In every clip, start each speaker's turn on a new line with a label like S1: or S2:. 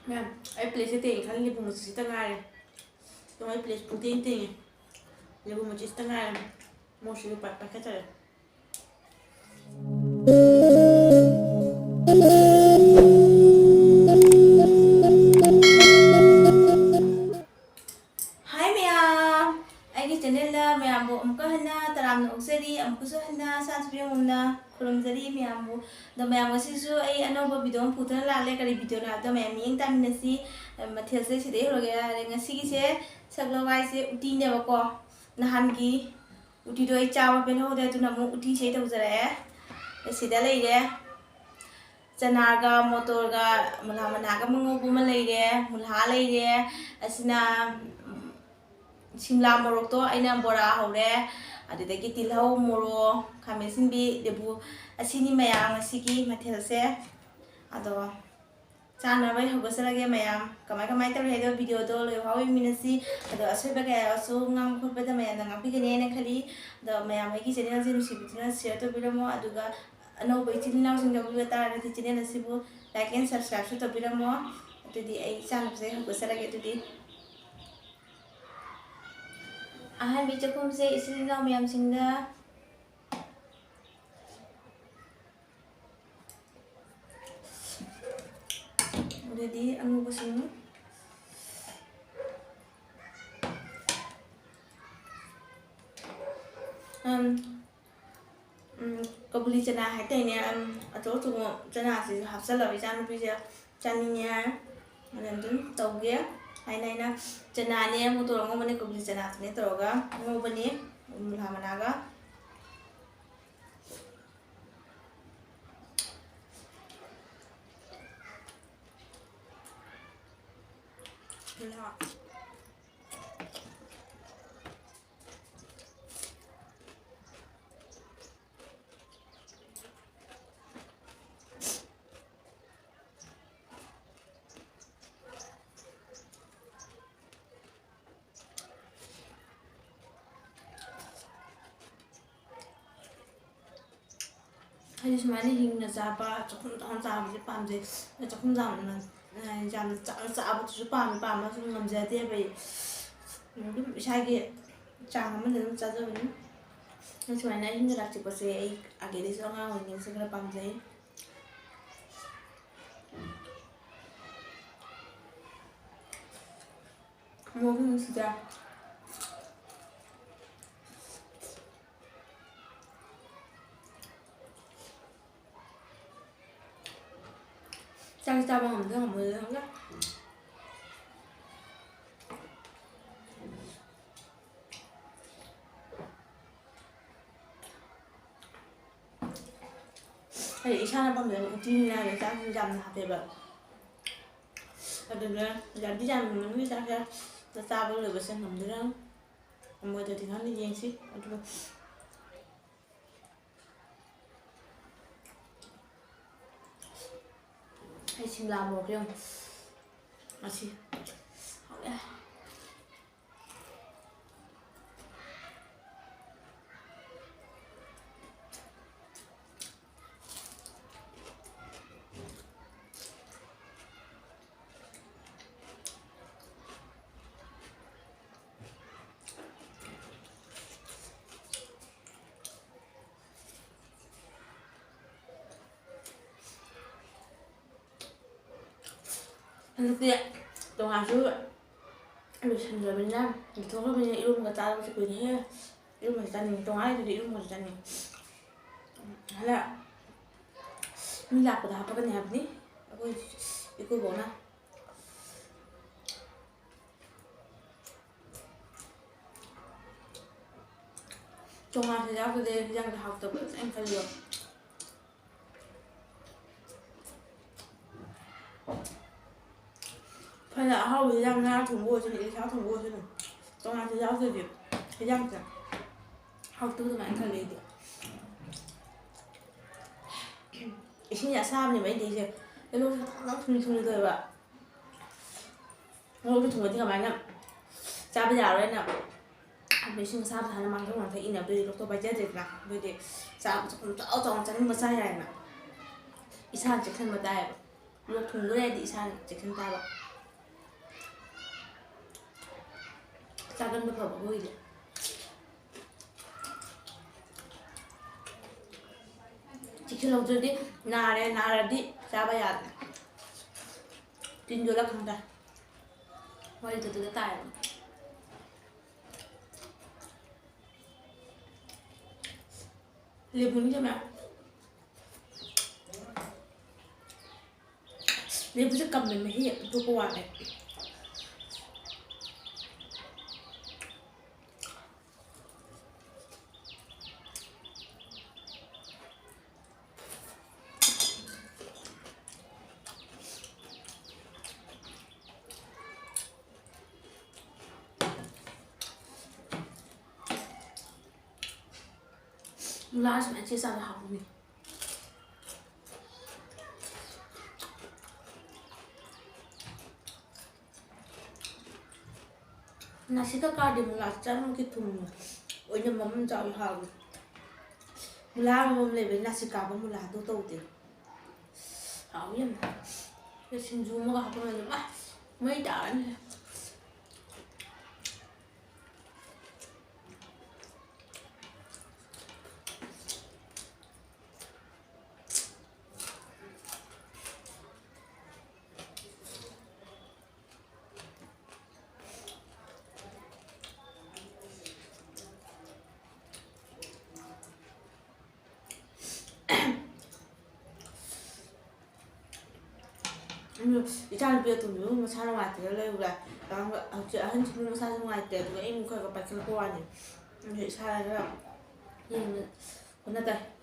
S1: Ma'am, ai place tem, kali libu mo si tangare. Yung ai place puting ting. Libu mo si tangare. Mo si lupa pa kata. Hi ma'am. Ai channel la ma'am bu amka hana taram no okseri amku so hana sanspriya mumna khurumjari ma'am bu da ma'am asisu ai anoba video putana la le kari video na da ma'am yeng taminasi mathil se side hoge ngasi gi se saglawai se uti ne ba ko nahan gi uti do ai chawa ben ho da tu na mu uti se tawjare sida leire chanaga motorga mala managa mango buma leire mulha leire asina simla morok to aina bora hore adudagi tilhau moro khamesinbi debu asini mayam asigi mathel se ado chana bai hogasarage mayam kamai kamai tar hedo video do lo hawi minasi ado asoi baga aso ngam khotba da mayam ngam pigene ne khali do mayam gi channel se sibitna share to biramo aduga ano bai channel sing da bi ta ra channel asibu like and subscribe to biramo adudi ai channel se hogasarage adudi ꯑꯍꯥꯟꯕ ꯆꯥꯛꯈꯨꯝꯁꯦ ꯏꯆꯤꯜ ꯏꯅꯥꯎ ꯃꯌꯥꯝꯁꯤꯡꯗ ꯑꯗꯨꯗꯤ ꯑꯉꯧꯕꯁꯤꯡ ꯀꯕꯨꯂꯤ ꯆꯅꯥ ꯍꯥꯏꯇꯥꯏꯅꯦ ꯑꯆꯧ ꯑꯆꯧꯕ ꯆꯅꯥꯁꯤꯁꯨ ꯍꯥꯞꯆꯜꯂꯕ ꯏꯆꯥꯅꯨꯄꯤꯁꯦ ꯆꯥꯅꯤꯡꯉꯦ ꯑꯗꯨꯅ ꯑꯗꯨꯝ ꯇꯧꯒꯦ haina haina chana ne motor ngobane ko bili chana ne toroga ngobane mulha managa mulha Hay sumani hingna chaba chakhum tan chaba je pamje chakhum jamna jam chaba chu pam su ngamjate bai dum isagi chang ma dum chajabani hay sumani hingna rakchi pase ai agere so nga hoini se kra pamje mo hu sida Sang sao bằng cái hầm mười không đó hay sao nó bằng được một chi này để sao dầm hạt đẹp vậy được rồi dầm đi dầm mình biết sao ra sao bằng được sang hầm nữa hầm mười thì nó đi gì xí hay xin làm một cái không mà xin Nanti tong asu lu sendiri benar itu kan banyak ilmu kata masih punya ilmu tani tong asu jadi ilmu tani hala ini lah pada apa kan ya ni aku ikut bona tong asu jauh dari yang dah học tập em phải được phải là hao thì răng ra thùng mua cho những cái thùng mua cho này trong ăn thì giáo sư việc cái răng cả hao tư cho bạn thằng này được cái sinh nhà sam thì mấy tí gì cái lúc nó thùng rồi bạn lúc cái thùng thì các bạn ạ cha bây giờ đây nè mấy sinh sam thì nó mang cái hoàn thấy in ở đây lúc tôi bay chết được nè bây giờ cha cũng cháu trong chân mà sai này nè ít sang chỉ thân mà tay ꯂꯣꯛ ꯊꯨꯡꯈ꯭ꯔꯦꯗꯤ ꯏꯁꯥꯅ ꯆꯦꯛꯁꯤꯟ ꯇꯥꯕ ꯆꯥꯒꯟꯕ ꯐꯕ ꯑꯩꯈꯣꯏꯒꯤꯗꯤ ꯆꯦꯛꯁꯤꯜꯍꯧꯗ꯭ꯔꯗꯤ ꯅꯥꯔꯦ ꯅꯥꯔꯗꯤ ꯆꯥꯕ ꯌꯥꯗ꯭ꯔꯦ ꯇꯤꯟ ꯌꯣꯠꯂ ꯈꯪꯗ꯭ꯔꯦ ꯋꯥꯔꯤꯗꯨꯗ ꯇꯥꯏꯌꯦꯕ ꯂꯦꯕꯨꯅꯤ ꯃꯌꯥꯝ ꯂꯦꯕꯨꯁꯦ ꯀꯝꯃꯦ ꯃꯍꯤ ꯑꯇꯣꯞꯄ ꯋꯥꯠꯂꯦ ꯃꯨꯂꯥ ꯁꯨꯃꯥꯏꯅ ꯆꯦ ꯆꯥꯕ ꯍꯥꯎꯕꯅꯤ ꯅꯥꯁꯤꯀ ꯀꯥꯔꯗꯤ ꯃꯨꯂꯥ ꯆꯥꯅꯃꯛꯀꯤ ꯊꯨꯝ ꯑꯣꯏꯅ ꯃꯃꯜ ꯆꯥꯎꯏ ꯍꯥꯎꯏ ꯃꯨꯂꯥ ꯑꯃꯃꯝ ꯂꯩꯕ ꯅꯥꯁꯤ ꯀꯥꯕ ꯃꯨꯂꯥꯗꯣ ꯇꯧꯗꯦ ꯍꯥꯎꯏ ꯌꯥꯝꯅ ꯁꯤꯡꯖꯨ ꯑꯃꯒ ꯍꯥꯞꯄꯒ ꯃꯩ ꯇꯥꯔꯅꯤ 이자는 비었던 너무 사람 같아요. 내가 한지 보면 사람 같대. 누가 이모 그거 밖에 고 아니. 이제 사람 얘는 혼나다.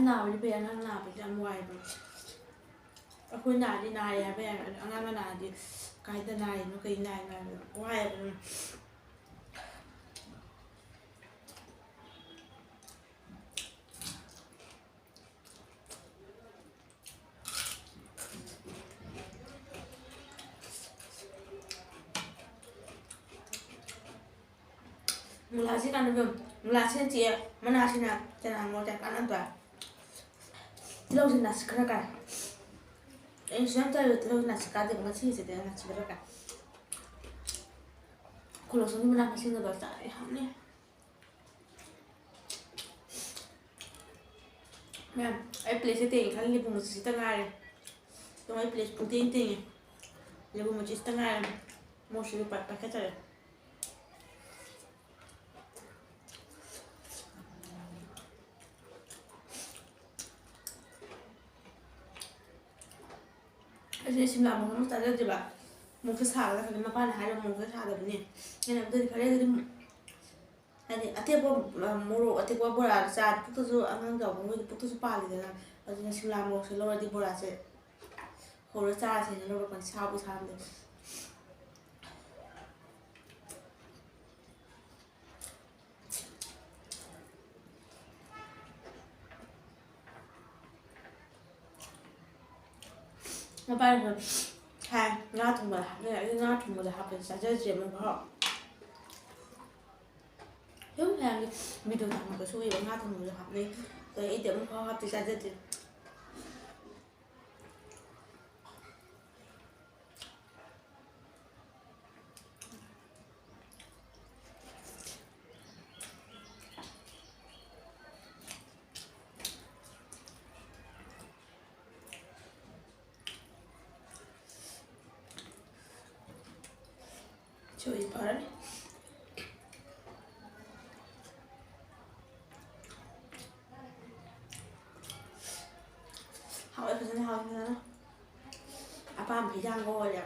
S1: 나 우리 배양 나 아버지 안 와이브. ꯑꯩꯈꯣꯏ ꯅꯥꯔꯗꯤ ꯅꯥꯔꯦ ꯍꯥꯏꯕ ꯌꯥꯏ ꯑꯉꯥꯡꯅ ꯅꯥꯔꯗꯤ ꯀꯥꯏꯗ ꯅꯥꯔꯤꯅꯣ ꯀꯩ ꯅꯥꯔꯤꯅꯣ ꯍꯥꯏꯕꯗꯣ ꯋꯥꯏꯑꯦꯕ ꯃꯨꯂꯥꯁꯤ ꯀꯥꯟꯅꯕ ꯃꯨꯂꯥꯁꯤꯅ ꯆꯦ ꯃꯅꯥꯁꯤꯅ ꯆꯅꯥꯡ ꯃꯣꯔꯣꯛ ꯀꯥꯟꯅꯕ ꯇꯤꯜꯍꯧꯁꯤ ꯅꯥꯁꯤ ꯈꯔ ꯀꯥꯏ ꯑꯩꯅ ꯁꯨꯃꯥꯏꯅ ꯇꯧꯔꯤꯕ ꯇꯤꯜꯍꯧꯁꯤ ꯅꯥꯁꯤ ꯀꯥꯗꯦꯕ ꯉꯁꯤꯁꯤꯗ ꯅꯥꯁꯤ ꯈꯔ ꯀꯥꯏ ꯈꯣꯂꯣꯛꯁꯟꯒꯤ ꯃꯅꯥ ꯃꯁꯤꯡꯒꯗꯣ ꯆꯥꯔꯦ ꯍꯥꯞꯅꯤ ꯃꯌꯥꯝ ꯑꯩ ꯄ꯭ꯂꯦꯠꯁꯦ ꯇꯦꯡꯉꯦ ꯈꯜꯂꯤ ꯂꯤꯕꯨ ꯃꯆꯤꯁꯤꯇ ꯉꯥꯏꯔꯦ ꯑꯗꯨꯝ ꯑꯩ ꯄ꯭ꯂꯦꯠ ꯄꯨꯡꯇꯦꯡ ꯇꯦꯡꯉꯦ ꯂꯤꯕꯨ ꯃꯆꯤꯁꯤꯇ ꯉꯥꯏꯔꯦ ꯃꯣꯔꯣꯛꯁꯤꯁꯨ ꯄꯥꯏꯈꯠꯆꯔꯦ ꯑꯩꯁꯦ ꯁꯤꯝꯂꯥ ꯃꯣꯔꯣꯛ ꯑꯃ ꯆꯥꯖꯗ꯭ꯔꯤꯕ ꯃꯣꯔꯣꯛꯁꯦ ꯁꯥꯒꯗ꯭ꯔꯥ ꯈꯪꯗꯦ ꯃꯄꯥꯟꯅ ꯍꯥꯏꯔꯤꯕ ꯃꯣꯔꯣꯛꯁꯦ ꯁꯥꯗꯕꯅꯤ ꯑꯩꯅ ꯑꯝꯇꯗꯤ ꯐꯔꯦ ꯑꯗꯨꯗꯤ ꯍꯥꯏꯗꯤ ꯑꯇꯦꯛꯄ ꯃꯣꯔꯣꯛ ꯑꯇꯦꯛꯄ ꯕꯣꯔꯥ ꯆꯥ ꯄꯨꯛꯇꯁꯨ ꯑꯉꯥꯡ ꯆꯥꯎꯕ ꯃꯣꯏꯗꯤ ꯄꯨꯛꯇꯁꯨ ꯄꯥꯜꯂꯤꯗꯅ ꯑꯗꯨꯅ ꯁꯤꯝꯂꯥ ꯃꯣꯔꯣꯛꯁꯦ ꯂꯧꯔꯗꯤ ꯕꯣꯔꯥꯁꯦ ꯍꯧꯔ ꯆꯥꯔꯁꯦꯅ ꯂꯧꯔꯛꯄꯅꯤ ꯁꯥꯕꯨ ꯁꯥꯔꯝꯗꯦ ꯃꯄꯥꯟꯅ ꯍꯥꯏ ꯉꯥ ꯊꯣꯡꯕꯗ ꯍꯥꯞꯅꯩ ꯑꯩ ꯉꯥ ꯊꯣꯡꯕꯗ ꯍꯥꯞꯄꯗꯤ ꯆꯥꯖꯗ꯭ꯔꯤ ꯑꯃꯨꯛꯐꯥꯎ ꯁꯨꯝ ꯃꯌꯥꯝꯒꯤ ꯚꯤꯗꯤꯑꯣ ꯊꯥꯒꯠꯄꯁꯨ ꯎꯏꯌꯦꯕ ꯉꯥ ꯊꯣꯡꯕꯗ ꯍꯥꯞꯅꯩ ꯑꯗꯣ ꯑꯩꯗꯤ ꯑꯃꯨꯛꯐꯥꯎ ꯍꯥꯞꯇꯦ ꯆꯥꯖꯗ꯭ꯔꯤ 저희 바람이 hỏi phải xin hỏi nữa apa am phải đang ngồi nè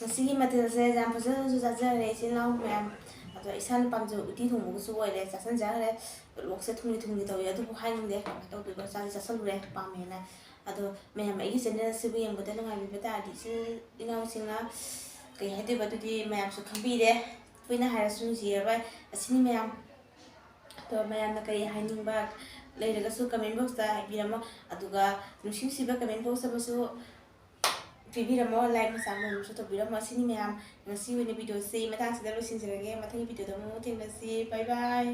S1: ꯉꯁꯤꯒꯤ ꯃꯊꯦꯜꯁꯦ ꯌꯥꯝ ꯐꯖꯅꯁꯨ ꯆꯥꯖꯔꯦ ꯏꯆꯤꯜ ꯏꯅꯥꯎ ꯃꯌꯥꯝ ꯑꯗꯣ ꯏꯁꯥꯅ ꯄꯥꯝꯖꯕ ꯎꯇꯤ ꯊꯣꯡꯕꯒꯁꯨ ꯑꯣꯏꯔꯦ ꯆꯥꯁꯤꯟꯖꯈ꯭ꯔꯦ ꯂꯣꯛꯁꯦ ꯊꯨꯡꯂꯤ ꯇꯧꯏ ꯑꯗꯨꯕꯨ ꯍꯥꯏꯅꯤꯡꯗꯦ ꯀꯃꯥꯏꯅ ꯇꯧꯗꯣꯏꯕ ꯆꯥꯁꯤꯜꯂꯨꯔꯦ ꯄꯥꯝꯃꯦꯅ ꯑꯗꯣ ꯃꯌꯥꯝ ꯑꯩꯒꯤ ꯆꯦꯅꯦꯜ ꯑꯁꯤꯕꯨ ꯌꯦꯡꯕꯗ ꯅꯨꯡꯉꯥꯏꯕꯤꯕ ꯇꯥꯔꯗꯤ ꯏꯆꯤꯜ ꯏꯅꯥꯎꯁꯤꯡꯅ ꯀꯩ ꯍꯥꯏꯗꯣꯏꯕ ꯑꯗꯨꯗꯤ ꯃꯌꯥꯝꯁꯨ ꯈꯪꯕꯤꯔꯦ ꯑꯩꯈꯣꯏꯅ ꯍꯥꯏꯔꯁꯨ ꯅꯨꯡꯁꯤꯔꯔꯣꯏ ꯑꯁꯤꯅꯤ ꯃꯌꯥꯝ ꯑꯗꯣ ꯃꯌꯥꯝꯅ ꯀꯔꯤ ꯍꯥꯏꯅꯤꯡꯕ ꯂꯩꯔꯒꯁꯨ ꯀꯃꯦꯟ ꯕꯣꯛꯁꯇ ꯍꯥꯏꯕꯤꯔꯝꯃꯣ ꯑꯗꯨꯒ ꯅꯨꯡꯁꯤ ꯅꯨꯡꯁꯤꯕ ꯀꯃꯦꯟ ꯕꯣꯛꯁ ꯑꯃꯁꯨ ꯄꯤꯕꯤꯔꯝꯃꯣ ꯂꯥꯏꯛ ꯃꯆꯥ ꯑꯃꯁꯨ ꯇꯧꯕꯤꯔꯝꯃꯣ ꯑꯁꯤꯅꯤ ꯃꯌꯥꯝ ꯉꯁꯤ ꯑꯣꯏꯅ ꯚꯤꯗꯤꯑꯣꯁꯤ ꯃꯇꯥꯡꯁꯤꯗ ꯂꯣꯏꯁꯤꯟꯖꯔꯒꯦ ꯃꯊꯪꯒꯤ ꯚꯤꯗꯤꯑꯣꯗ ꯑꯃꯨꯛ ꯊꯦꯡꯅꯁꯤ ꯕꯥꯏ ꯕꯥꯏ